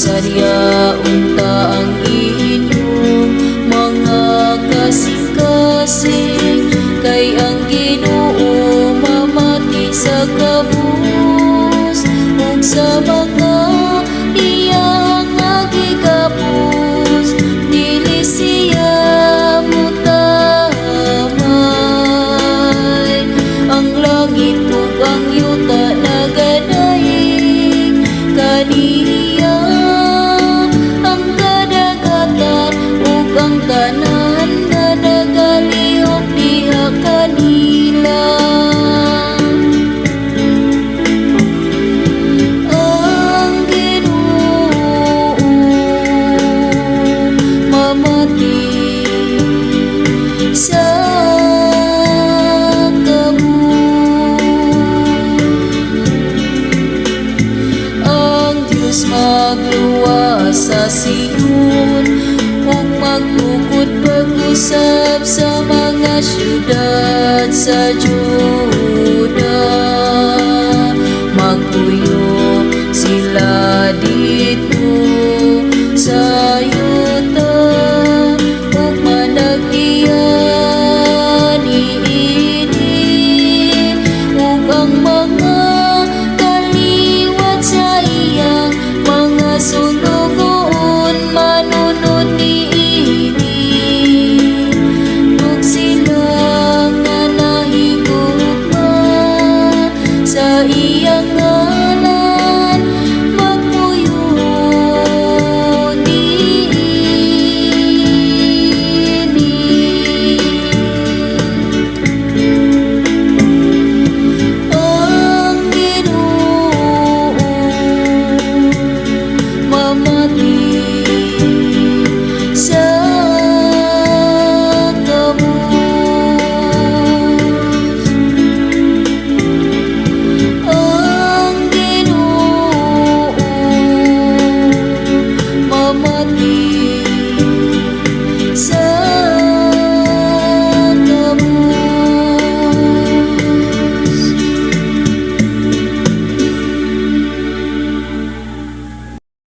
sadya unta ang inyong mga kasing-kasing, kay ang Ginoo mamati sa kabus ug sa mga iyang gigapos, dili siya mutamay. Ang langit ug ang yuta nagadayeg kaniya, ang kadagatan ug ang tanan nga nagalihok diha kanila. Ang Ginoo mamati sa magluwas sa Sion ug magtukod pag-usab sa mga syudad sa Juda.